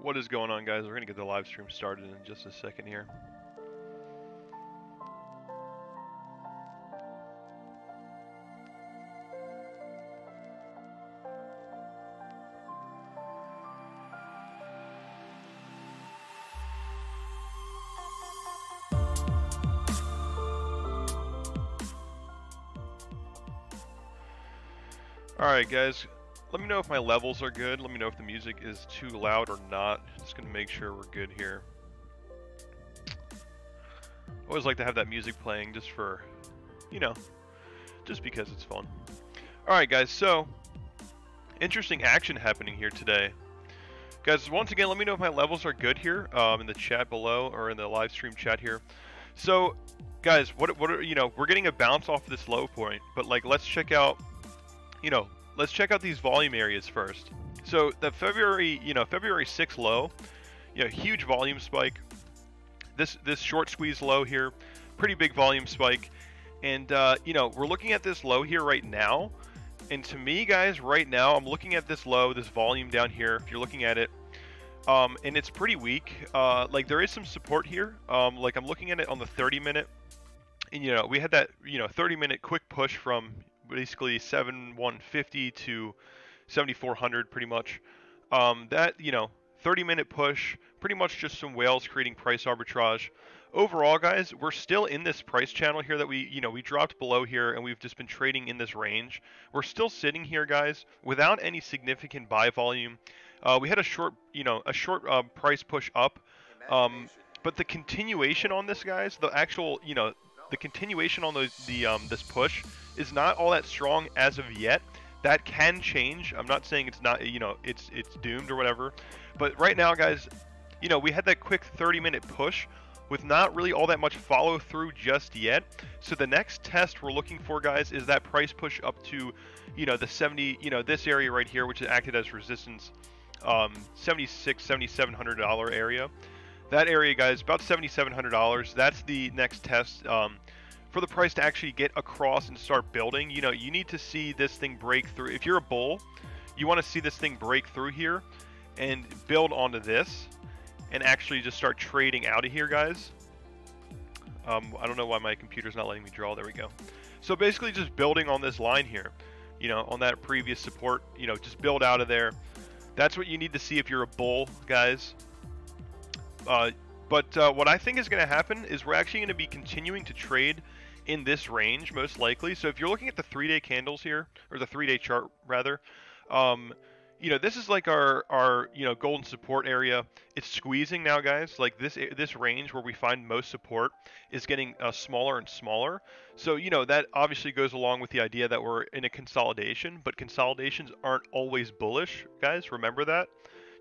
What is going on, guys? We're gonna get the live stream started in just a second here. Alright, guys. Let me know if my levels are good. Let me know if the music is too loud or not. Just gonna make sure we're good here. I always like to have that music playing just for, you know, just because it's fun. Alright, guys, so interesting action happening here today. Guys, once again, let me know if my levels are good here in the chat below or in the live stream chat here. So, guys, what are, you know, we're getting a bounce off this low point, but like, let's check out, you know, let's check out these volume areas first. So the February 6th low, huge volume spike. This short squeeze low here, pretty big volume spike. And we're looking at this low here right now. And to me, guys, right now, I'm looking at this low, this volume down here, if you're looking at it. And it's pretty weak. Like there is some support here. Like I'm looking at it on the 30-minute. And we had that 30-minute quick push from basically 7150 to 7400 pretty much. That 30-minute push, pretty much just some whales creating price arbitrage. Overall, guys, we're still in this price channel here that we dropped below here, and we've just been trading in this range. We're still sitting here, guys, without any significant buy volume. We had a short price push up, but the continuation on this, guys, the actual the continuation on this push is not all that strong as of yet. That can change. I'm not saying it's not, it's doomed or whatever. But right now, guys, we had that quick 30-minute push with not really all that much follow through just yet. So the next test we're looking for, guys, is that price push up to, the 70, this area right here, which acted as resistance, $7,700 area. That area, guys, about $7,700. That's the next test. For the price to actually get across and start building, you need to see this thing break through. If you're a bull, you want to see this thing break through here and build onto this and actually just start trading out of here, guys. I don't know why my computer's not letting me draw. There we go. So basically just building on this line here, on that previous support, just build out of there. That's what you need to see if you're a bull, guys. But what I think is going to happen is we're actually going to be continuing to trade in this range, most likely. So if you're looking at the 3-day candles here, or the 3-day chart rather, this is like our golden support area. It's squeezing now, guys. Like this range where we find most support is getting smaller and smaller. So that obviously goes along with the idea that we're in a consolidation, but consolidations aren't always bullish, guys. Remember that.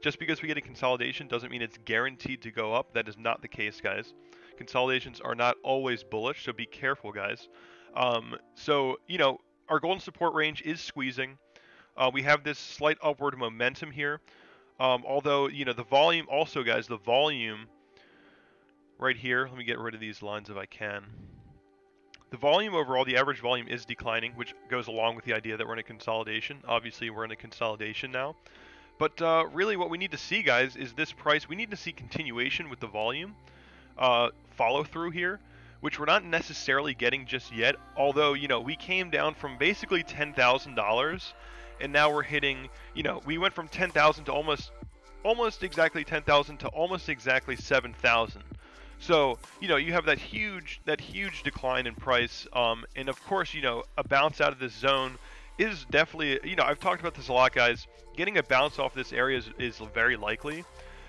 Just because we get a consolidation doesn't mean it's guaranteed to go up. That is not the case, guys. Consolidations are not always bullish, so be careful, guys. So our golden support range is squeezing. We have this slight upward momentum here. Although, the volume also, guys, the volume right here, let me get rid of these lines if I can. The volume overall, the average volume is declining, which goes along with the idea that we're in a consolidation. Obviously, we're in a consolidation now. But really what we need to see, guys, is this price. We need to see continuation with the volume follow through here, which we're not necessarily getting just yet. Although, we came down from basically $10,000 and now we're hitting, we went from 10,000 to almost exactly 10,000 to almost exactly 7,000. So, you have that huge decline in price. And of course, a bounce out of this zone is definitely, I've talked about this a lot, guys. Getting a bounce off this area is very likely.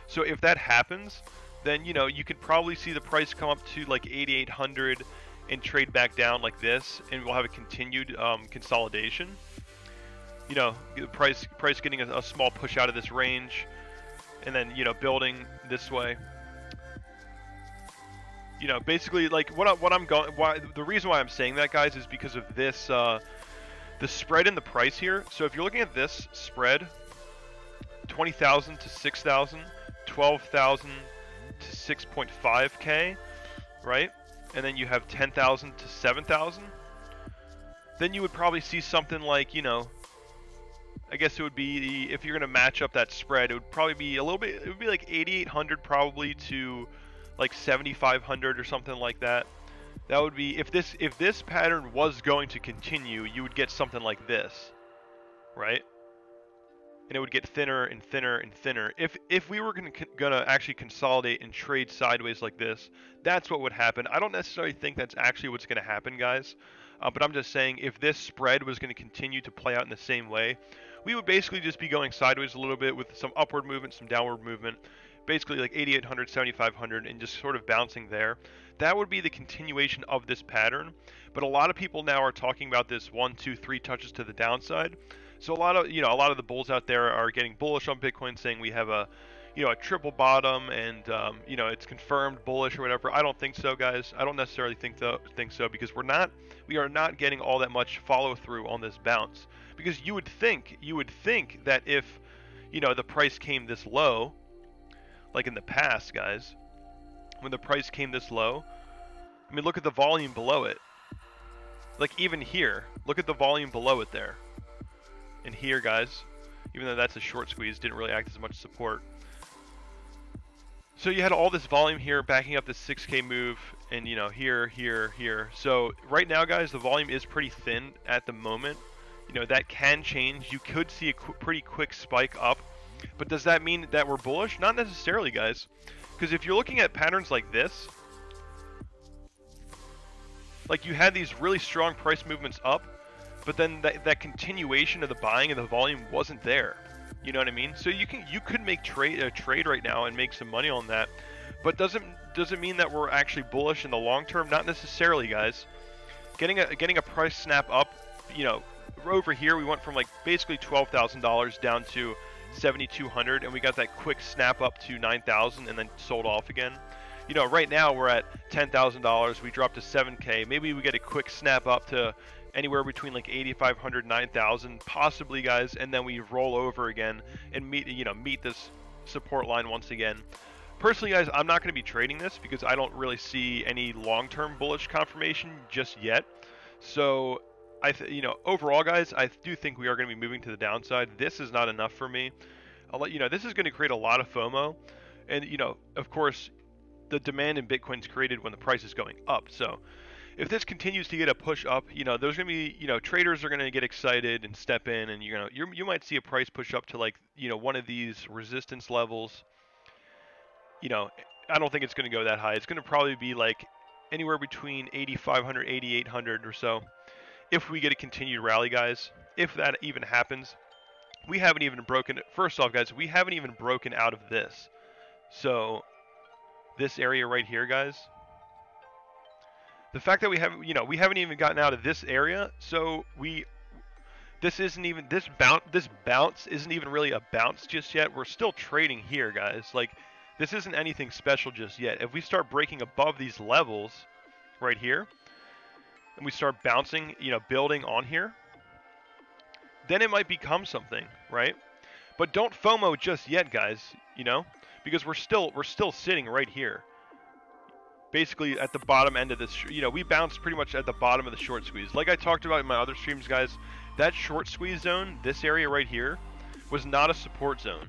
So if that happens, then, you could probably see the price come up to like 8,800 and trade back down like this, and we'll have a continued consolidation. The price getting a small push out of this range, and then, building this way. Basically, like the reason why I'm saying that, guys, is because of this, the spread in the price here. So if you're looking at this spread, 20,000 to 6,000, 12,000 to 6.5K, right? And then you have 10,000 to 7,000. Then you would probably see something like, I guess it would be, if you're going to match up that spread, it would probably be a little bit, it would be like 8,800 probably to like 7,500 or something like that. That would be, if this pattern was going to continue, you would get something like this, right? And it would get thinner and thinner and thinner. If we were gonna actually consolidate and trade sideways like this, that's what would happen. I don't necessarily think that's actually what's going to happen, guys. But I'm just saying, if this spread was going to continue to play out in the same way, we would basically just be going sideways a little bit with some upward movement, some downward movement, basically like 8,800, 7,500, and just sort of bouncing there. That would be the continuation of this pattern. But a lot of people now are talking about this 1, 2, 3 touches to the downside. So a lot of the bulls out there are getting bullish on Bitcoin, saying we have a a triple bottom, and it's confirmed bullish or whatever. I don't think so, guys. I don't necessarily think so, because we are not getting all that much follow through on this bounce. Because you would think that if the price came this low, like in the past, guys, when the price came this low, I mean, look at the volume below it. Like even here, look at the volume below it there. And here, guys, even though that's a short squeeze, didn't really act as much support. So you had all this volume here backing up this 6K move, and here, here, here. So right now, guys, the volume is pretty thin at the moment. That can change. You could see a pretty quick spike up, but does that mean that we're bullish? Not necessarily, guys, because if you're looking at patterns like this, like you had these really strong price movements up, but then that continuation of the buying and the volume wasn't there. You know what I mean? So you could make a trade right now and make some money on that, but does it mean that we're actually bullish in the long term? Not necessarily, guys. Getting a price snap up, over here we went from like basically $12,000 down to 7,200, and we got that quick snap up to 9,000 and then sold off again. Right now we're at $10,000. We dropped to 7K. Maybe we get a quick snap up to anywhere between like 8,500, 9,000, possibly, guys, and then we roll over again and meet this support line once again. Personally, guys, I'm not going to be trading this because I don't really see any long-term bullish confirmation just yet. So overall, guys, I do think we are going to be moving to the downside. This is not enough for me. I'll let you know, this is going to create a lot of FOMO, and of course, the demand in Bitcoin is created when the price is going up. So if this continues to get a push up, there's going to be, traders are going to get excited and step in, and you might see a price push up to like, one of these resistance levels. I don't think it's going to go that high. It's going to probably be like anywhere between 8,500, 8,800 or so. If we get a continued rally, guys, if that even happens, we haven't even broken it. First off, guys, we haven't even broken out of this. So this area right here, guys, the fact that we haven't even gotten out of this area, so this bounce isn't even really a bounce just yet. We're still trading here, guys. Like, this isn't anything special just yet. If we start breaking above these levels right here, and we start bouncing, building on here, then it might become something, right? But don't FOMO just yet, guys, because we're still sitting right here. Basically at the bottom end of this, we bounced pretty much at the bottom of the short squeeze. Like I talked about in my other streams, guys, that short squeeze zone, this area right here, was not a support zone.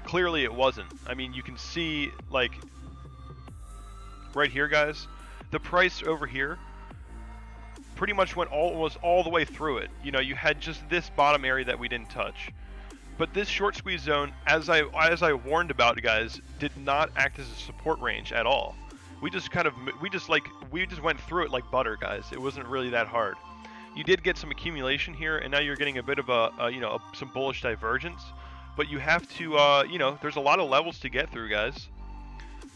Clearly it wasn't. I mean, you can see, like, right here, guys, the price over here pretty much went all the way through it. You had just this bottom area that we didn't touch. But this short squeeze zone, as I warned about, guys, did not act as a support range at all. We just went through it like butter, guys. It wasn't really that hard. You did get some accumulation here, and now you're getting a bit of some bullish divergence. But you have to, there's a lot of levels to get through, guys.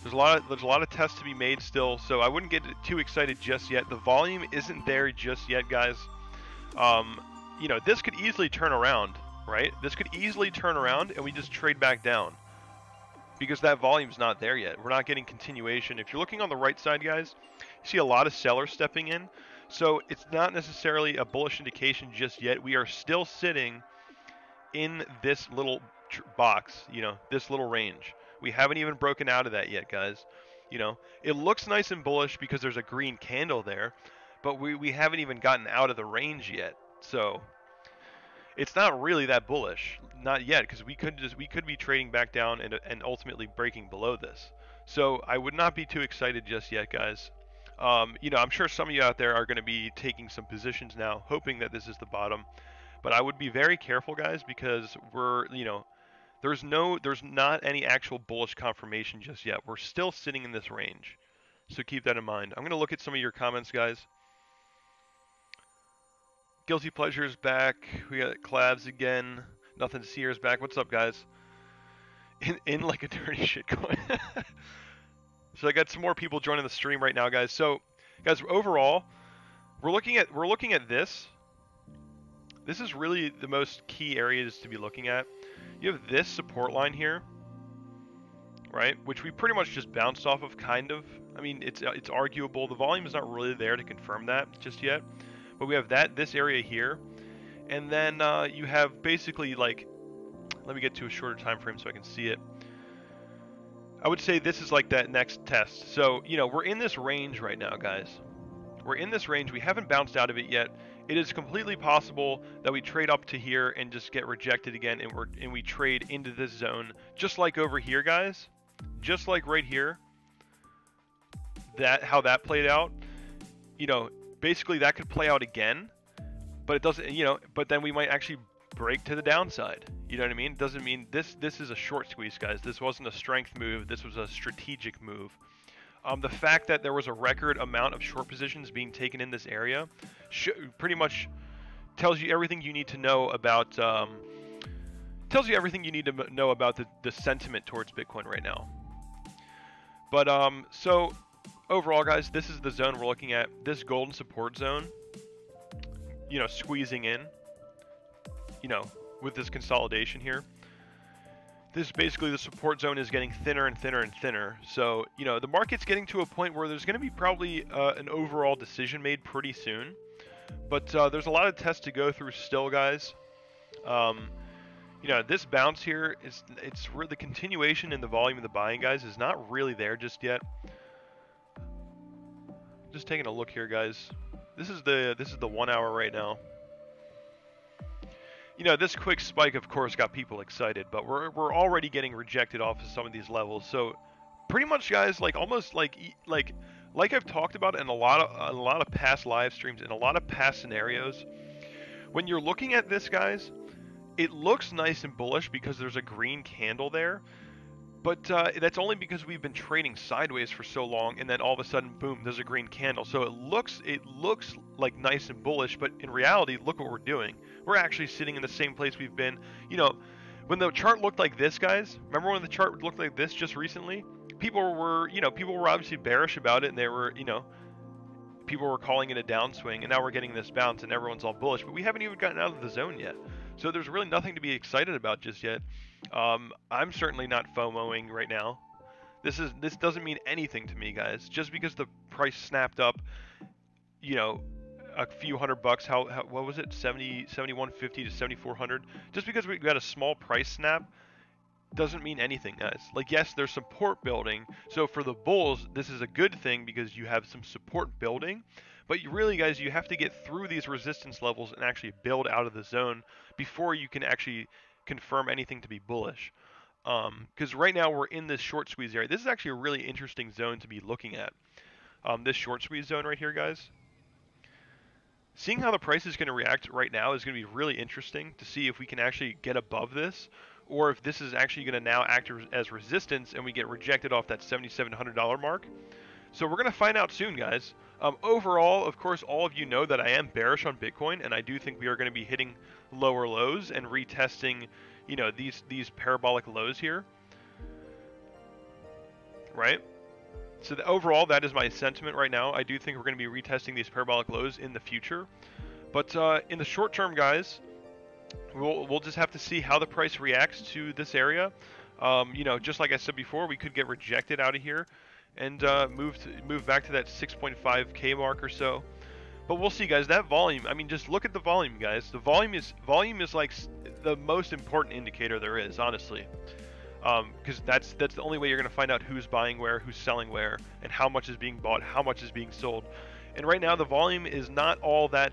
There's a lot of tests to be made still, so I wouldn't get too excited just yet. The volume isn't there just yet, guys. This could easily turn around, right? This could easily turn around, and we just trade back down, because that volume's not there yet. We're not getting continuation. If you're looking on the right side, guys, you see a lot of sellers stepping in. So it's not necessarily a bullish indication just yet. We are still sitting in this little box, this little range. We haven't even broken out of that yet, guys. It looks nice and bullish because there's a green candle there, but we haven't even gotten out of the range yet. So it's not really that bullish, not yet, because we could be trading back down and ultimately breaking below this. So I would not be too excited just yet, guys. You know, I'm sure some of you out there are going to be taking some positions now, hoping that this is the bottom. But I would be very careful, guys, because you know, there's not any actual bullish confirmation just yet. We're still sitting in this range. So keep that in mind. I'm going to look at some of your comments, guys. Guilty Pleasure's back. We got Clavs again. Nothing to see here's back. What's up, guys? In like a dirty shitcoin. So I got some more people joining the stream right now, guys. So, guys, overall, we're looking at this. This is really the most key areas to be looking at. You have this support line here, right? Which we pretty much just bounced off of, kind of. I mean, it's arguable. The volume is not really there to confirm that just yet. But we have this area here, and then you have basically like, let me get to a shorter time frame so I can see it. I would say this is like that next test. So, you know, we're in this range right now, guys. We're in this range. We haven't bounced out of it yet. It is completely possible that we trade up to here and just get rejected again, and we trade into this zone, just like over here, guys. Just like right here. How that played out. You know, basically that could play out again, but it doesn't, you know, but then we might actually break to the downside. You know what I mean? It doesn't mean this is a short squeeze, guys. This wasn't a strength move. This was a strategic move. The fact that there was a record amount of short positions being taken in this area pretty much tells you everything you need to know about the sentiment towards Bitcoin right now. But so overall, guys, this is the zone we're looking at. This golden support zone, you know, squeezing in, you know, with this consolidation here. This basically, the support zone is getting thinner and thinner and thinner. So, you know, the market's getting to a point where there's going to be probably an overall decision made pretty soon. But there's a lot of tests to go through still, guys. You know, this bounce here it's the continuation in the volume of the buying, guys, is not really there just yet. Just taking a look here, guys. This is the 1 hour right now. You know, this quick spike, of course, got people excited, but we're already getting rejected off of some of these levels. So, pretty much, guys, like almost like I've talked about in a lot of past live streams, in a lot of past scenarios, when you're looking at this, guys, it looks nice and bullish because there's a green candle there. But that's only because we've been trading sideways for so long, and then all of a sudden, boom, there's a green candle. So it looks like nice and bullish, but in reality, look what we're doing. We're actually sitting in the same place we've been. You know, when the chart looked like this, guys, remember when the chart looked like this just recently? People were obviously bearish about it, and they were, you know, people were calling it a downswing, and now we're getting this bounce, and everyone's all bullish, but we haven't even gotten out of the zone yet. So there's really nothing to be excited about just yet. I'm certainly not FOMOing right now. This doesn't mean anything to me, guys. Just because the price snapped up, you know, a few $100, what was it, 71.50 to 7,400? Just because we got a small price snap doesn't mean anything, guys. Like, yes, there's support building. So for the bulls, this is a good thing because you have some support building. But you really, guys, you have to get through these resistance levels and actually build out of the zone before you can actually confirm anything to be bullish. Because right now we're in this short squeeze area. This is actually a really interesting zone to be looking at. This short squeeze zone right here, guys. Seeing how the price is going to react right now is going to be really interesting to see if we can actually get above this, or if this is actually going to now act as resistance and we get rejected off that $7,700 mark. So we're going to find out soon, guys. Overall, of course, all of you know that I am bearish on Bitcoin, and I do think we are going to be hitting lower lows and retesting, you know, these parabolic lows here, right? So overall, that is my sentiment right now. I do think we're going to be retesting these parabolic lows in the future, but in the short term, guys, we'll just have to see how the price reacts to this area. You know, just like I said before, we could get rejected out of here and move back to that 6.5K mark or so. But we'll see, guys. That volume, I mean, just look at the volume, guys. The volume is like the most important indicator there is, honestly. Because that's the only way you're going to find out who's buying where, who's selling where, and how much is being bought, how much is being sold. And right now, the volume is not all that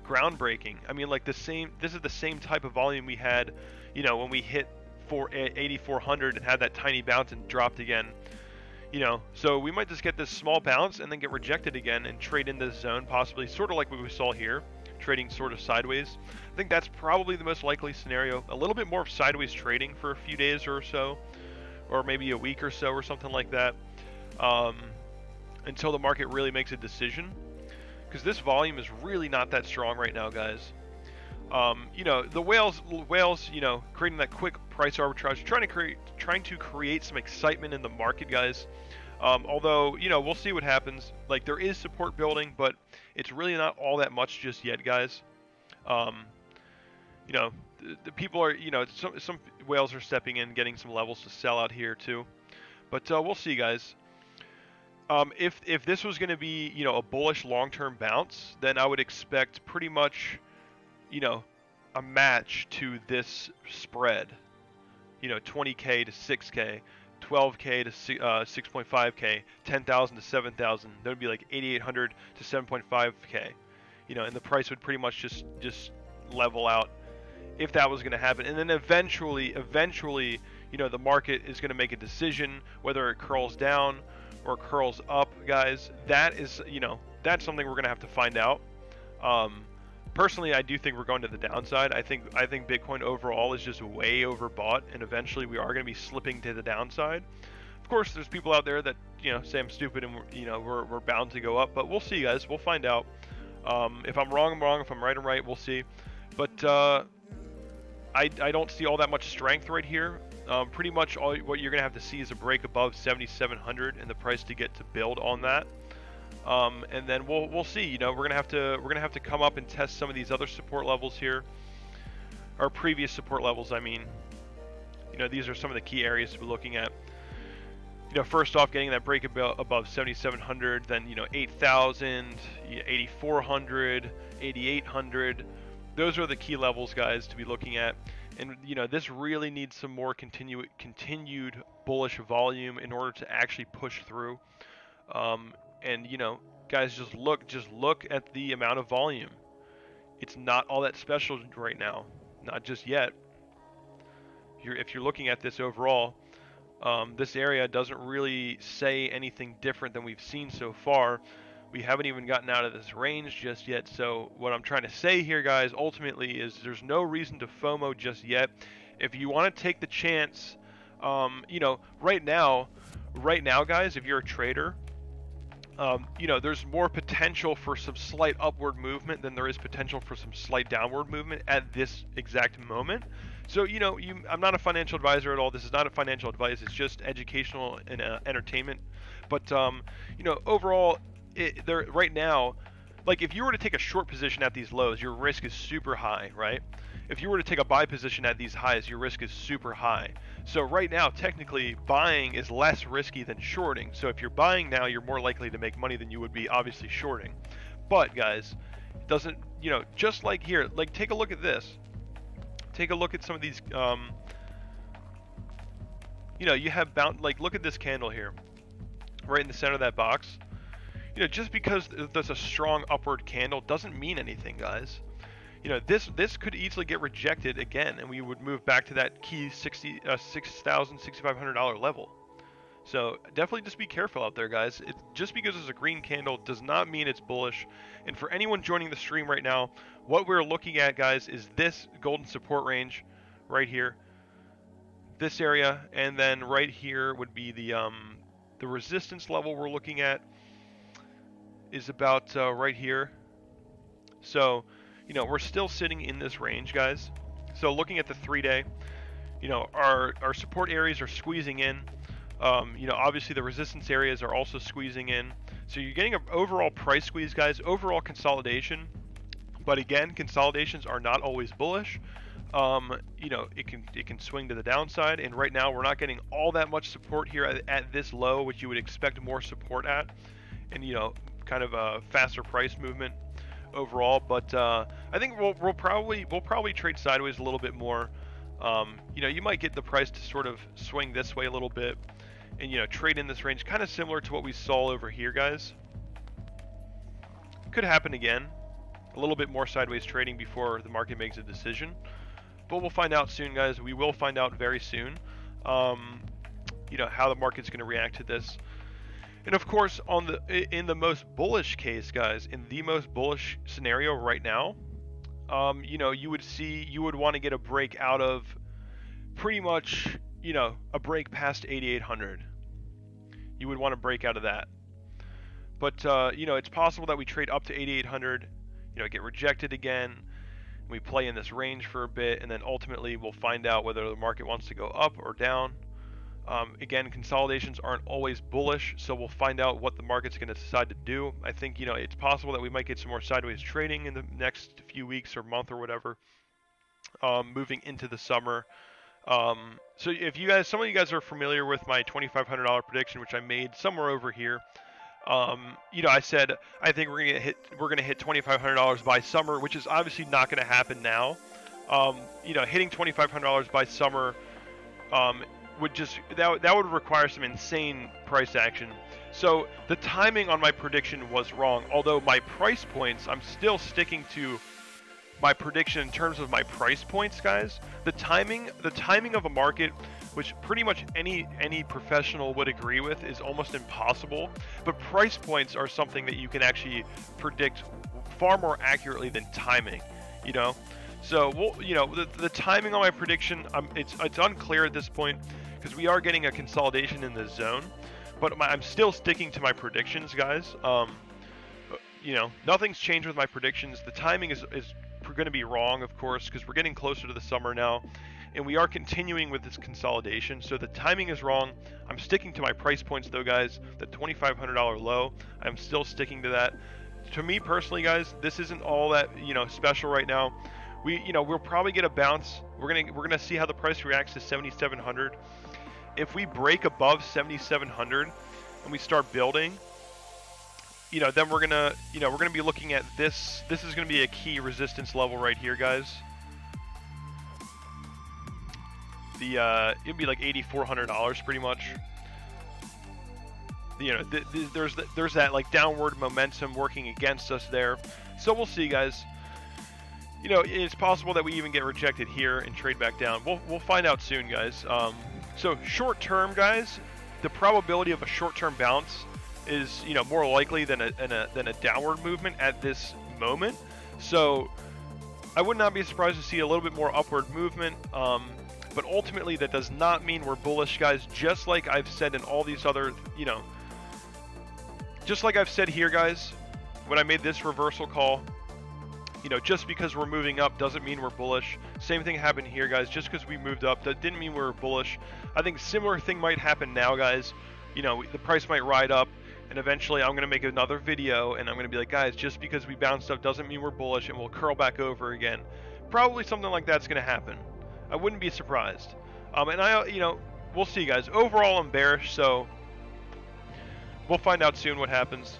groundbreaking. I mean, like this is the same type of volume we had, you know, when we hit 8,400 and had that tiny bounce and dropped again. You know, so we might just get this small bounce and then get rejected again and trade in this zone, possibly sort of like what we saw here, trading sort of sideways. I think that's probably the most likely scenario. A little bit more of sideways trading for a few days or so, or maybe a week or so or something like that, until the market really makes a decision. Because this volume is really not that strong right now, guys. You know, the whales, you know, creating that quick price arbitrage, trying to create some excitement in the market, guys. Although, you know, we'll see what happens. Like, there is support building, but it's really not all that much just yet, guys. You know, the people are, you know, some whales are stepping in, getting some levels to sell out here too. But we'll see, guys. If this was going to be, you know, a bullish long-term bounce, then I would expect pretty much, you know, a match to this spread. You know, 20K to 6K, 12K to 6.5K, 10,000 to 7,000. That would be like 8,800 to 7.5K. You know, and the price would pretty much just level out if that was going to happen. And then eventually, you know, the market is going to make a decision whether it curls down or curls up, guys. That is, you know, that's something we're going to have to find out. Personally, I do think we're going to the downside. I think Bitcoin overall is just way overbought, and eventually we are going to be slipping to the downside. Of course, there's people out there that, you know, say I'm stupid and you know we're bound to go up, but we'll see, guys. We'll find out. If I'm wrong, I'm wrong. If I'm right, I'm right. We'll see. But I don't see all that much strength right here. Pretty much all what you're gonna have to see is a break above 7,700 and the price to get to build on that. And then we'll see. You know, we're gonna have to come up and test some of these other support levels here, our previous support levels. I mean, you know, these are some of the key areas to be looking at. You know, first off, getting that break above 7,700, then, you know, 8,000, 8,400, 8,800. Those are the key levels, guys, to be looking at. And, you know, this really needs some more continued bullish volume in order to actually push through. And, you know, guys, just look at the amount of volume. It's not all that special right now, not just yet. If you're looking at this overall, this area doesn't really say anything different than we've seen so far. We haven't even gotten out of this range just yet. So what I'm trying to say here, guys, ultimately is there's no reason to FOMO just yet. If you want to take the chance, you know, right now, guys, if you're a trader, you know, there's more potential for some slight upward movement than there is potential for some slight downward movement at this exact moment. So, you know, I'm not a financial advisor at all. This is not a financial advice. It's just educational and entertainment. But, you know, overall, right now, like if you were to take a short position at these lows, your risk is super high, right? If you were to take a buy position at these highs, your risk is super high. So right now, technically, buying is less risky than shorting. So if you're buying now, you're more likely to make money than you would be obviously shorting. But guys, it doesn't, you know, just like here, like take a look at this. Take a look at some of these, you know, you have like look at this candle here, right in the center of that box. You know, just because there's a strong upward candle doesn't mean anything, guys. You know, this could easily get rejected again, and we would move back to that key $6,000, $6,500 level. So definitely just be careful out there, guys. Just because it's a green candle does not mean it's bullish. And for anyone joining the stream right now, what we're looking at, guys, is this golden support range right here, this area, and then right here would be the resistance level we're looking at is about right here. So, you know, we're still sitting in this range, guys. So looking at the 3-day, you know, our support areas are squeezing in. You know, obviously the resistance areas are also squeezing in. So you're getting an overall price squeeze, guys, overall consolidation. But again, consolidations are not always bullish. You know, it can swing to the downside. And right now we're not getting all that much support here at this low, which you would expect more support at. And, you know, kind of a faster price movement overall. But I think we'll probably trade sideways a little bit more. You know, you might get the price to sort of swing this way a little bit and, you know, trade in this range, kind of similar to what we saw over here, guys. Could happen again. a little bit more sideways trading before the market makes a decision. But we'll find out soon, guys. We will find out very soon, you know, how the market's going to react to this. And of course, in the most bullish case, guys, in the most bullish scenario right now, you know, you would want to get a break out of pretty much, you know, a break past 8,800. You would want to break out of that. But, you know, it's possible that we trade up to 8,800, you know, get rejected again, and we play in this range for a bit, and then ultimately we'll find out whether the market wants to go up or down. Again, consolidations aren't always bullish, so we'll find out what the market's going to decide to do. I think, you know, it's possible that we might get some more sideways trading in the next few weeks or month or whatever, moving into the summer. So if you guys, some of you guys are familiar with my $2,500 prediction, which I made somewhere over here. You know, I said I think we're gonna hit $2,500 by summer, which is obviously not going to happen now. You know, hitting $2,500 by summer would just that would require some insane price action. So the timing on my prediction was wrong. Although my price points, I'm still sticking to my prediction in terms of my price points, guys. The timing of a market, which pretty much any professional would agree with, is almost impossible. But price points are something that you can actually predict far more accurately than timing, you know. So you know, the timing on my prediction, it's unclear at this point because we are getting a consolidation in the zone. But I'm still sticking to my predictions, guys. You know, nothing's changed with my predictions. The timing is going to be wrong, of course, because we're getting closer to the summer now, and we are continuing with this consolidation. So the timing is wrong. I'm sticking to my price points, though, guys. The $2,500 low, I'm still sticking to that. To me personally, guys, this isn't all that, you know, special right now. We'll probably get a bounce. We're gonna see how the price reacts to 7,700. If we break above 7,700 and we start building, you know, then we're gonna be looking at this. This is gonna be a key resistance level right here, guys. It'd be like $8,400 pretty much. You know, there's that like downward momentum working against us there. So we'll see, guys. You know, it's possible that we even get rejected here and trade back down. We'll find out soon, guys. So short term, guys, the probability of a short-term bounce is, you know, more likely than a downward movement at this moment. So I would not be surprised to see a little bit more upward movement. But ultimately, that does not mean we're bullish, guys. Just like I've said in all these other, you know, just like I've said here, guys, when I made this reversal call, you know, just because we're moving up doesn't mean we're bullish. Same thing happened here, guys. Just because we moved up, that didn't mean we were bullish. I think similar thing might happen now, guys. You know, the price might ride up, and eventually I'm going to make another video, and I'm going to be like, guys, just because we bounced up doesn't mean we're bullish, and we'll curl back over again. Probably something like that's going to happen. I wouldn't be surprised. And you know, we'll see, guys. Overall, I'm bearish, so we'll find out soon what happens.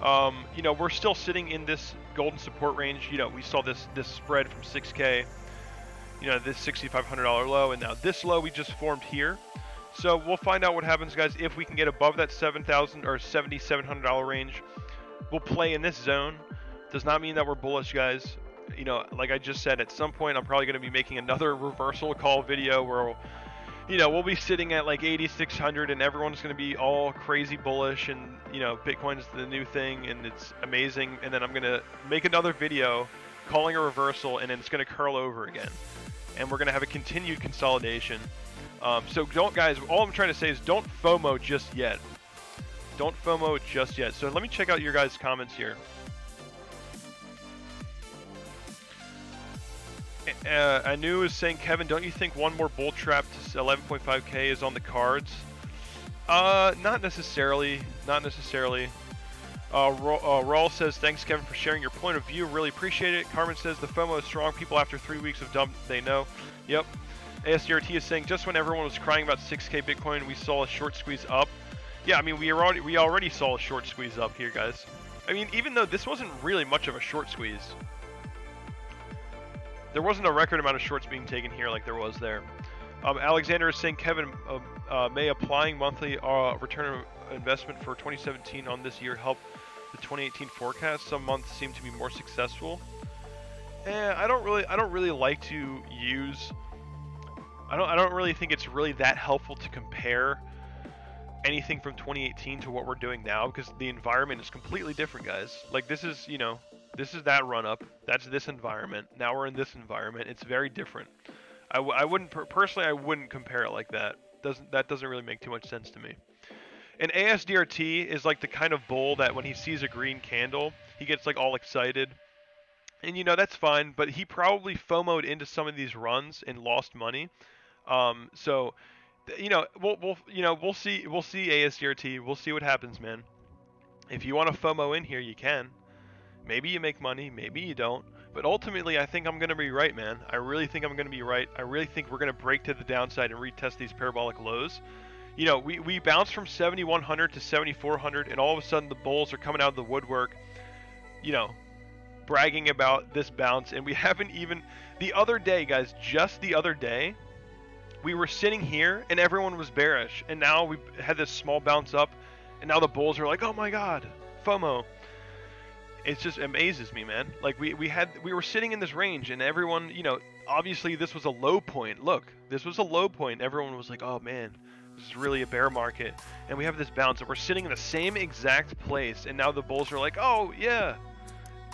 You know, we're still sitting in this golden support range. You know, we saw this spread from 6K, you know, this $6,500 low, and now this low we just formed here. So we'll find out what happens, guys. If we can get above that $7,000 or $7,700 range, we'll play in this zone. Does not mean that we're bullish, guys. You know, like I just said, at some point I'm probably going to be making another reversal call video where, you know, we'll be sitting at like 8,600 and everyone's going to be all crazy bullish, and, you know, Bitcoin's the new thing and it's amazing. And then I'm going to make another video calling a reversal, and then it's going to curl over again. And we're going to have a continued consolidation. So don't, guys, all I'm trying to say is don't FOMO just yet. Don't FOMO just yet. So let me check out your guys' comments here. Anu is saying, Kevin, don't you think one more bull trap to 11.5K is on the cards? Not necessarily. Not necessarily. Raul says, thanks, Kevin, for sharing your point of view. Really appreciate it. Carmen says, the FOMO is strong. People after 3 weeks of dump, they know. Yep. ASDRT is saying, just when everyone was crying about 6K Bitcoin, we saw a short squeeze up. Yeah, I mean, we already saw a short squeeze up here, guys. I mean, even though this wasn't really much of a short squeeze. There wasn't a record amount of shorts being taken here like there was there. Alexander is saying, Kevin, may applying monthly return of investment for 2017 on this year help the 2018 forecast. Some months seem to be more successful. I don't really like to use. I don't really think it's really that helpful to compare anything from 2018 to what we're doing now, because the environment is completely different, guys. Like, this is, you know, this is that run up. That's this environment. Now we're in this environment. It's very different. I wouldn't personally. I wouldn't compare it like that. That doesn't really make too much sense to me. And ASDRT is like the kind of bull that when he sees a green candle, he gets like all excited. And you know, that's fine, but he probably FOMO'd into some of these runs and lost money. So, you know, we'll see ASDRT. We'll see what happens, man. If you want to FOMO in here, you can. Maybe you make money, maybe you don't. But ultimately, I think I'm going to be right, man. I really think I'm going to be right. I really think we're going to break to the downside and retest these parabolic lows. You know, we bounced from 7,100 to 7,400, and all of a sudden the bulls are coming out of the woodwork, you know, bragging about this bounce. And we haven't even, the other day, guys, just the other day, we were sitting here and everyone was bearish. And now we had this small bounce up, and now the bulls are like, oh my God, FOMO. It just amazes me, man. Like we were sitting in this range, and everyone, you know, obviously this was a low point. Look, this was a low point. Everyone was like, oh man, this is really a bear market. And we have this bounce, and we're sitting in the same exact place, and now the bulls are like, oh yeah,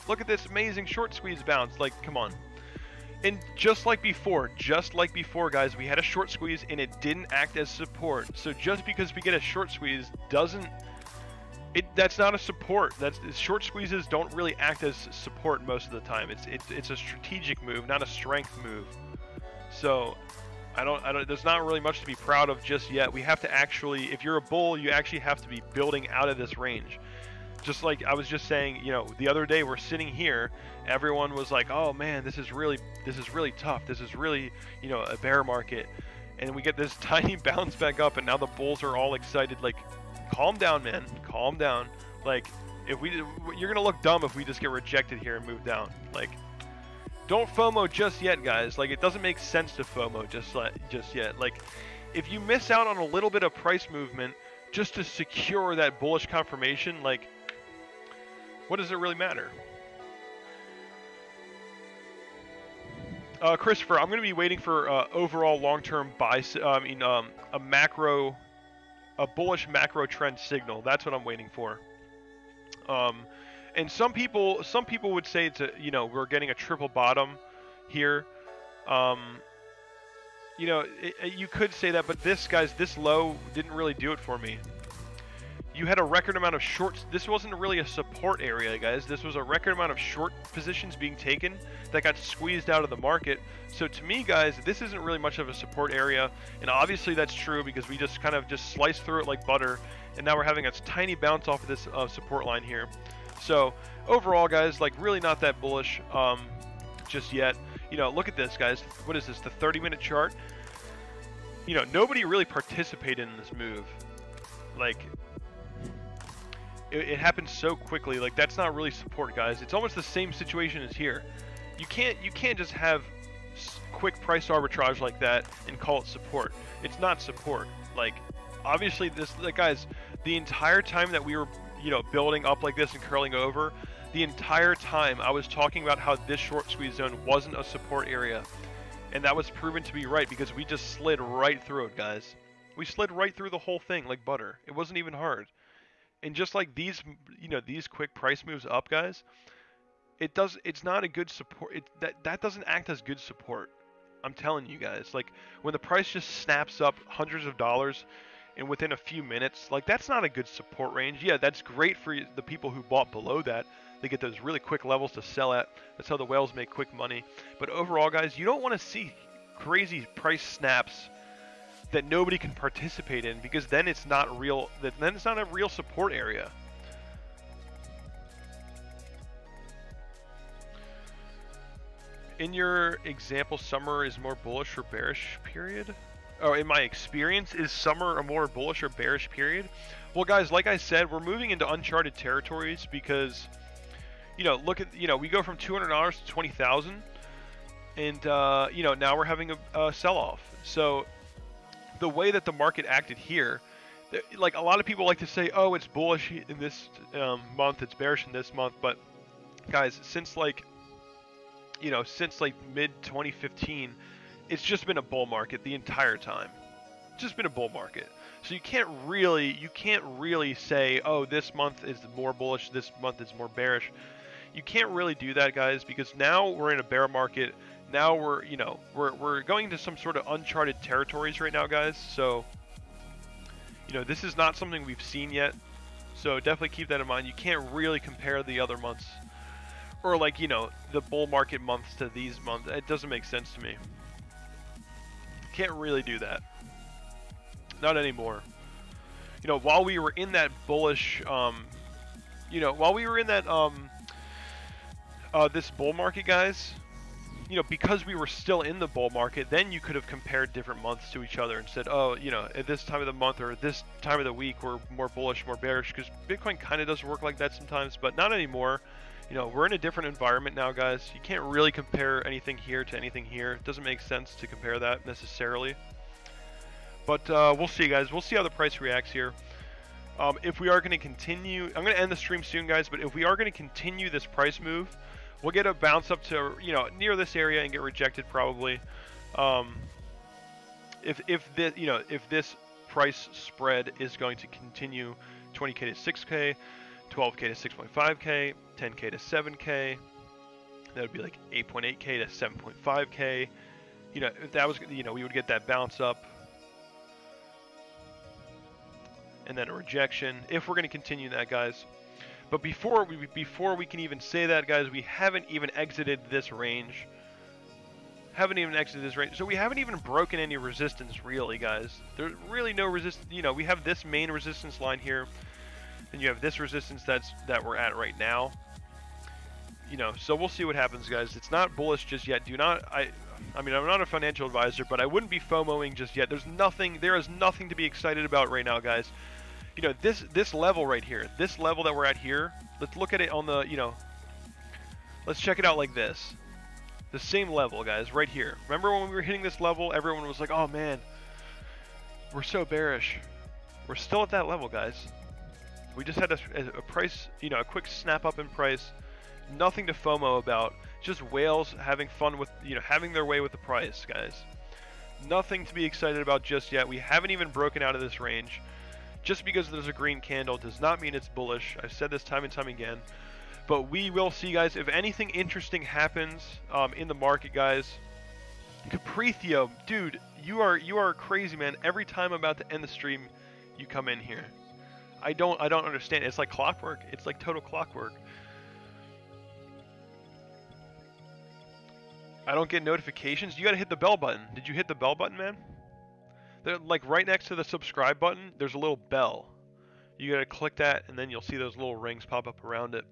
look at this amazing short squeeze bounce. Like, come on. And just like before, guys, we had a short squeeze and it didn't act as support. So just because we get a short squeeze doesn't, that's not a support. Short squeezes don't really act as support most of the time. It's a strategic move, not a strength move. So I don't there's not really much to be proud of just yet. We have to actually, if you're a bull, you actually have to be building out of this range. Just like I was just saying, you know, the other day we're sitting here, everyone was like, oh man, this is really tough. This is really, you know, a bear market. And we get this tiny bounce back up, and now the bulls are all excited. Like, calm down, man. Calm down. Like, you're gonna look dumb if we just get rejected here and move down. Like, don't FOMO just yet, guys. Like, it doesn't make sense to FOMO just yet. Like, if you miss out on a little bit of price movement just to secure that bullish confirmation, like, what does it really matter? Christopher, I'm going to be waiting for overall long-term buy. A bullish macro trend signal. That's what I'm waiting for. And some people would say it's you know, we're getting a triple bottom here. You know, you could say that, but this low didn't really do it for me. You had a record amount of shorts. This wasn't really a support area, guys. This was a record amount of short positions being taken that got squeezed out of the market. So to me, guys, this isn't really much of a support area. And obviously that's true because we just kind of sliced through it like butter. And now we're having a tiny bounce off of this support line here. So overall, guys, like really not that bullish just yet. You know, look at this, guys. What is this, the 30-minute chart? You know, nobody really participated in this move. Like, it happened so quickly. Like, that's not really support, guys. It's almost the same situation as here. You can't just have quick price arbitrage like that and call it support. It's not support. Like, obviously this, like, guys, the entire time that we were, you know, building up like this and curling over, the entire time I was talking about how this short squeeze zone wasn't a support area. And that was proven to be right because we just slid right through it, guys. We slid right through the whole thing like butter. It wasn't even hard. And just like these, you know, these quick price moves up, guys, it's not a good support. That doesn't act as good support. I'm telling you guys, like when the price just snaps up hundreds of dollars and within a few minutes, like that's not a good support range. Yeah, that's great for the people who bought below that. They get those really quick levels to sell at. That's how the whales make quick money. But overall, guys, you don't want to see crazy price snaps that nobody can participate in, because then it's not real. Then it's not a real support area. In your example, summer is more bullish or bearish period? Oh, in my experience, is summer a more bullish or bearish period? Well, guys, like I said, we're moving into uncharted territories because, you know, look at, you know, we go from $200 to 20,000, and you know, now we're having a sell-off. So the way that the market acted here, Like a lot of people like to say, oh, it's bullish in this month, it's bearish in this month, but guys, since like mid 2015, it's just been a bull market the entire time. It's just been a bull market. So you can't really say, oh, this month is more bullish, this month is more bearish. You can't really do that, guys, because now we're in a bear market. Now we're going to some sort of uncharted territories right now, guys. So, this is not something we've seen yet. So definitely keep that in mind. You can't really compare the other months or like, the bull market months to these months. It doesn't make sense to me. Can't really do that. Not anymore. While we were in that bullish, while we were in that, this bull market, guys, because we were still in the bull market, then you could have compared different months to each other and said, oh, at this time of the month or this time of the week, we're more bullish, more bearish, because Bitcoin kind of does work like that sometimes, but not anymore. We're in a different environment now, guys. You can't really compare anything here to anything here. It doesn't make sense to compare that necessarily. But we'll see, guys. We'll see how the price reacts here. If we are going to continue, I'm going to end the stream soon, guys, but if we are going to continue this price move, we'll get a bounce up to, near this area and get rejected probably. If this price spread is going to continue 20K to 6K, 12K to 6.5K, 10K to 7K, that would be like 8.8K to 7.5K. If that was, we would get that bounce up. And then a rejection, if we're going to continue that, guys. But before we can even say that, guys, we haven't even exited this range. So we haven't even broken any resistance, really, guys. There's really no resistance. We have this main resistance line here. Then you have this resistance that we're at right now. So we'll see what happens, guys. It's not bullish just yet. I mean, I'm not a financial advisor, but I wouldn't be FOMOing just yet. There is nothing to be excited about right now, guys. This level right here, this level that we're at here, let's look at it on the, let's check it out like this. The same level, guys, right here. Remember when we were hitting this level, everyone was like, oh man, we're so bearish. We're still at that level, guys. We just had a price, a quick snap up in price. Nothing to FOMO about. Just whales having fun with, having their way with the price, guys. Nothing to be excited about just yet. We haven't even broken out of this range. Just because there's a green candle does not mean it's bullish. I've said this time and time again. But we will see, guys, if anything interesting happens in the market, guys. Caprithio, dude, you are crazy, man. Every time I'm about to end the stream, you come in here. I don't understand. It's like clockwork. It's like total clockwork. I don't get notifications. You gotta hit the bell button. Did you hit the bell button, man? They're like right next to the subscribe button, there's a little bell. You gotta click that, and then you'll see those little rings pop up around it.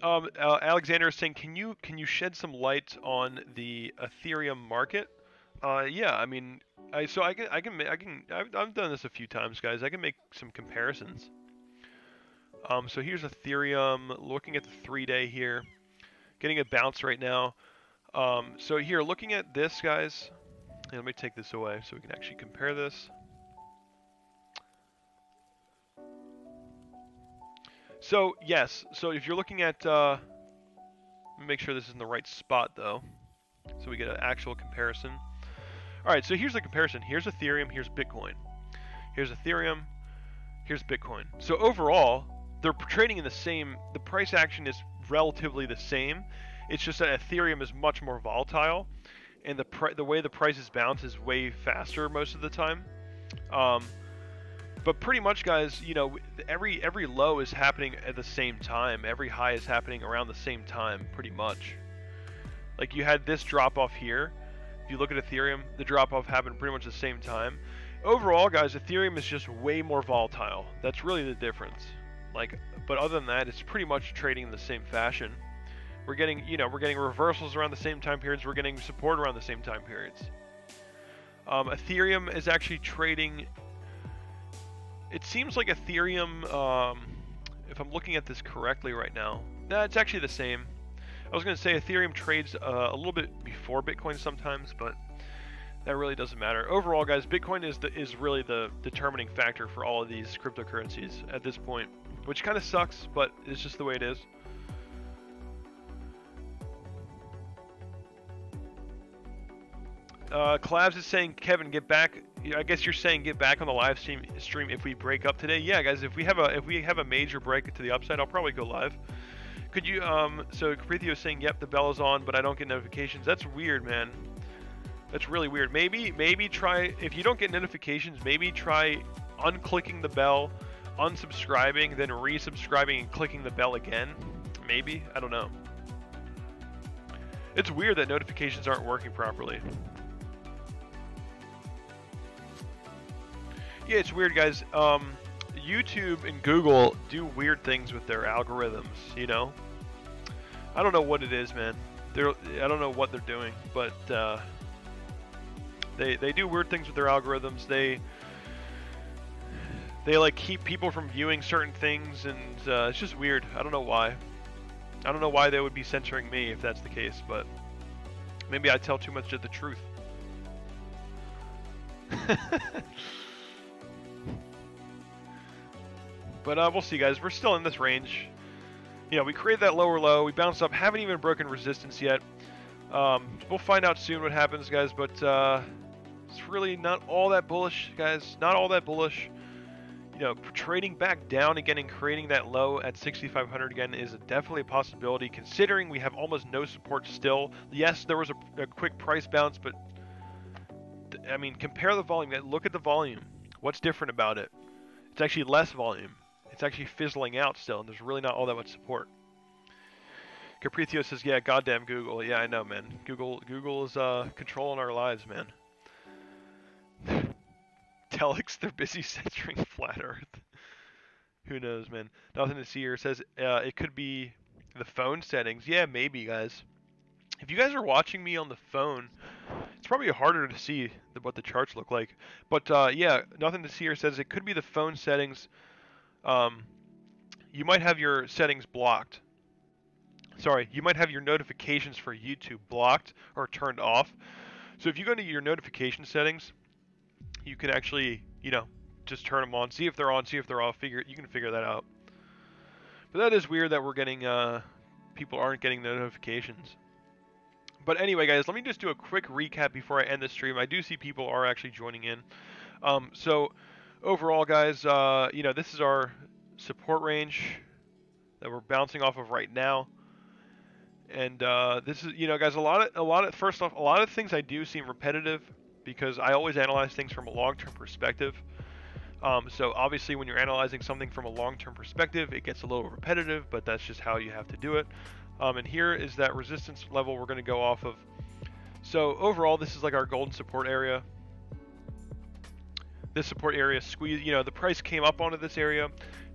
Alexander is saying, can you shed some light on the Ethereum market? Yeah, I mean, I've done this a few times, guys. I can make some comparisons. So here's Ethereum, looking at the 3-day here, getting a bounce right now. So here, looking at this, guys, let me take this away so we can actually compare this. So yes, so if you're looking at, let me make sure this is in the right spot though, so we get an actual comparison. All right, so here's the comparison. Here's Ethereum, here's Bitcoin. Here's Ethereum, here's Bitcoin. So overall, they're trading in the same, the price action is relatively the same. It's just that Ethereum is much more volatile, and the way the prices bounce is way faster most of the time. But pretty much, guys, every low is happening at the same time. Every high is happening around the same time, pretty much. Like you had this drop off here. If you look at Ethereum, the drop off happened pretty much at the same time. Overall, guys, Ethereum is just way more volatile. That's really the difference. But other than that, it's pretty much trading in the same fashion. We're getting reversals around the same time periods. We're getting support around the same time periods. Ethereum is actually trading. It seems like Ethereum, if I'm looking at this correctly right now, it's actually the same. I was going to say Ethereum trades a little bit before Bitcoin sometimes, but That really doesn't matter. Overall, guys, Bitcoin is really the determining factor for all of these cryptocurrencies at this point, which kind of sucks, but it's just the way it is. Clavs is saying, Kevin, get back. I guess you're saying get back on the live stream if we break up today. Yeah, guys, if we have a major break to the upside, I'll probably go live. Could you so Caprithio is saying, yep, the bell is on, but I don't get notifications. That's weird, man. That's really weird. Maybe try, if you don't get notifications, maybe try unclicking the bell, unsubscribing, then resubscribing and clicking the bell again. Maybe, I don't know. It's weird that notifications aren't working properly. Yeah, it's weird, guys. YouTube and Google do weird things with their algorithms, you know? I don't know what it is, man. I don't know what they're doing, but they do weird things with their algorithms. They like keep people from viewing certain things, and it's just weird. I don't know why. I don't know why they would be censoring me if that's the case, but maybe I tell too much of the truth. But we'll see, guys. We're still in this range. You know, we created that lower low. We bounced up. Haven't even broken resistance yet. We'll find out soon what happens, guys. But it's really not all that bullish, guys. Not all that bullish. You know, trading back down again and creating that low at 6,500 again is definitely a possibility, considering we have almost no support still. Yes, there was a quick price bounce, but I mean, compare the volume. Look at the volume. What's different about it? It's actually less volume. It's actually fizzling out still, and there's really not all that much support. Caprithio says, yeah, goddamn Google. Yeah, I know, man. Google is controlling our lives, man. Telex, they're busy censoring Flat Earth. Who knows, man. Nothing to see here. Says it could be the phone settings. Yeah, maybe, guys. If you guys are watching me on the phone, it's probably harder to see what the charts look like. But yeah, Nothing to see here says it could be the phone settings. You might have your settings blocked. Sorry, you might have your notifications for YouTube blocked or turned off. So if you go to your notification settings, you can actually, you know, just turn them on, see if they're on, see if they're off. You can figure that out. But that is weird that we're getting people aren't getting the notifications. But anyway, guys, let me just do a quick recap before I end the stream. I do see people are actually joining in. So overall, guys, you know, this is our support range that we're bouncing off of right now. And this is, you know, guys, a lot of first off, a lot of things I do seem repetitive because I always analyze things from a long-term perspective. So obviously when you're analyzing something from a long-term perspective, it gets a little repetitive, but that's just how you have to do it. And here is that resistance level we're going to go off of. So overall, this is like our golden support area. This support area squeezed, you know, the price came up onto this area,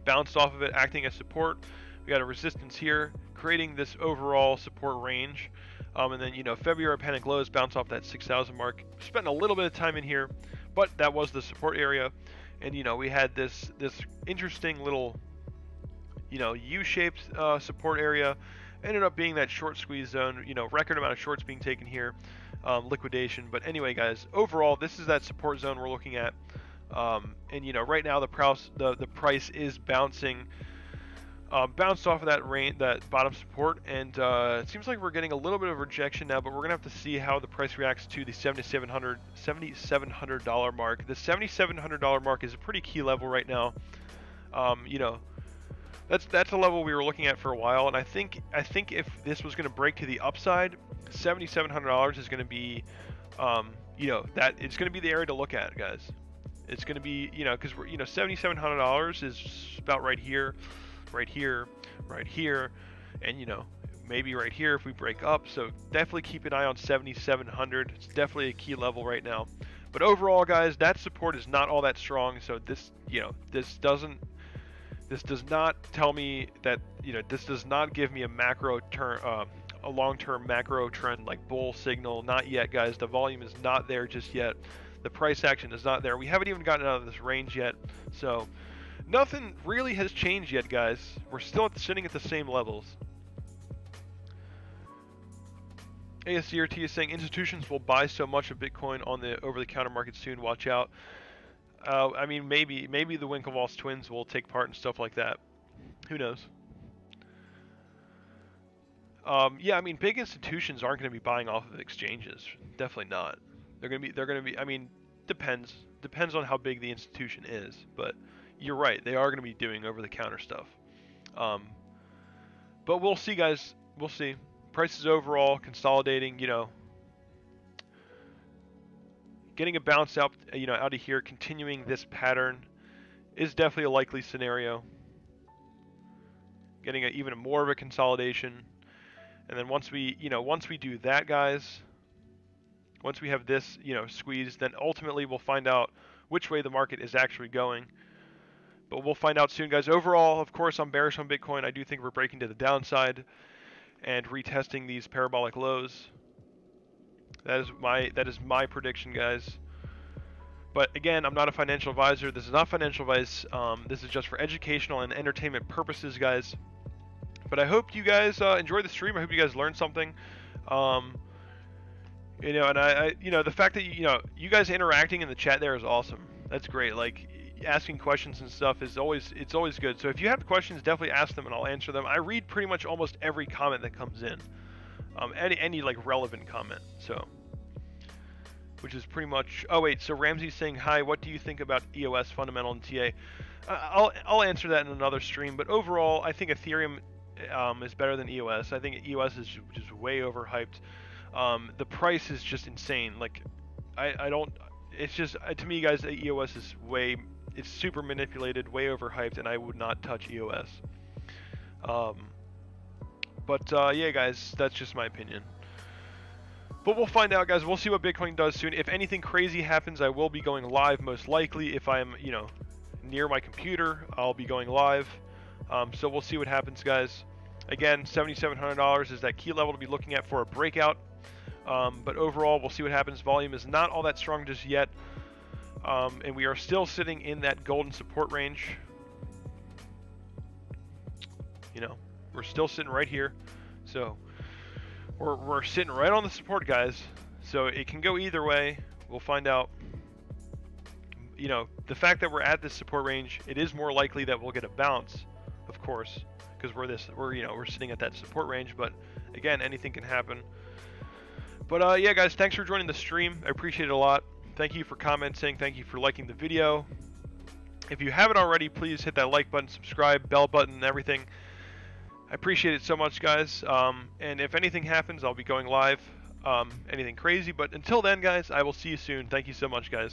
bounced off of it, acting as support. We got a resistance here, creating this overall support range. And then, you know, February panic lows bounce off that 6,000 mark. Spent a little bit of time in here, but that was the support area. And, you know, we had this interesting little, you know, U-shaped support area. Ended up being that short squeeze zone, you know, record amount of shorts being taken here, liquidation. But anyway, guys, overall, this is that support zone we're looking at. And, you know, right now the price is bouncing, bounced off of that bottom support, and it seems like we're getting a little bit of rejection now, but we're gonna have to see how the price reacts to the $7,700 mark. The $7,700 mark is a pretty key level right now. You know, that's a level we were looking at for a while, and I think if this was going to break to the upside, $7,700 is going to be, you know, that it's going to be the area to look at, guys. It's going to be, you know, because we're, you know, $7,700 is about right here, right here, right here, and, you know, maybe right here if we break up. So definitely keep an eye on 7,700. It's definitely a key level right now. But overall, guys, that support is not all that strong. So this, you know, this does not tell me that, you know, this does not give me a macro turn, a long-term macro trend like bull signal. Not yet, guys. The volume is not there just yet. The price action is not there. We haven't even gotten out of this range yet. So nothing really has changed yet, guys. We're still sitting at the same levels. ASCRT is saying institutions will buy so much of Bitcoin on the over-the-counter market soon. Watch out. I mean, maybe the Winklevoss twins will take part in stuff like that. Who knows? Yeah, I mean, big institutions aren't going to be buying off of exchanges. Definitely not. They're going to be. I mean, depends on how big the institution is. But you're right. They are going to be doing over-the-counter stuff. But we'll see, guys. We'll see. Prices overall consolidating. You know, getting a bounce out. You know, out of here, continuing this pattern is definitely a likely scenario. Getting even more of a consolidation. And then once we do that, guys, once we have this, squeeze, then ultimately we'll find out which way the market is actually going. But we'll find out soon, guys. Overall, of course, I'm bearish on Bitcoin. I do think we're breaking to the downside and retesting these parabolic lows. That is my prediction, guys. But again, I'm not a financial advisor. This is not financial advice. This is just for educational and entertainment purposes, guys. But I hope you guys enjoy the stream. I hope you guys learned something. And the fact that you guys interacting in the chat there is awesome. That's great. Like asking questions and stuff is always good. So if you have questions, definitely ask them and I'll answer them. I read pretty much almost every comment that comes in. Any like relevant comment. So, which is pretty much. Oh wait, so Ramsey's saying hi. What do you think about EOS fundamental and TA? I'll answer that in another stream. But overall, I think Ethereum is better than EOS. I think EOS is just way overhyped. The price is just insane. Like, I don't. It's just to me, guys, EOS is it's super manipulated, way overhyped, and I would not touch EOS. Yeah, guys, that's just my opinion. But we'll find out, guys. We'll see what Bitcoin does soon. If anything crazy happens, I will be going live most likely. If I'm, near my computer, I'll be going live. So we'll see what happens, guys. Again, $7,700 is that key level to be looking at for a breakout. But overall, we'll see what happens. Volume is not all that strong just yet. And we are still sitting in that golden support range. We're still sitting right here. So we're sitting right on the support, guys. So it can go either way. We'll find out. The fact that we're at this support range, it is more likely that we'll get a bounce, of course, because we're sitting at that support range. But again, anything can happen. But yeah, guys, thanks for joining the stream. I appreciate it a lot. Thank you for commenting. Thank you for liking the video. If you haven't already, please hit that like button, subscribe, bell button, and everything. I appreciate it so much, guys. And if anything happens, I'll be going live. Anything crazy. But until then, guys, I will see you soon. Thank you so much, guys.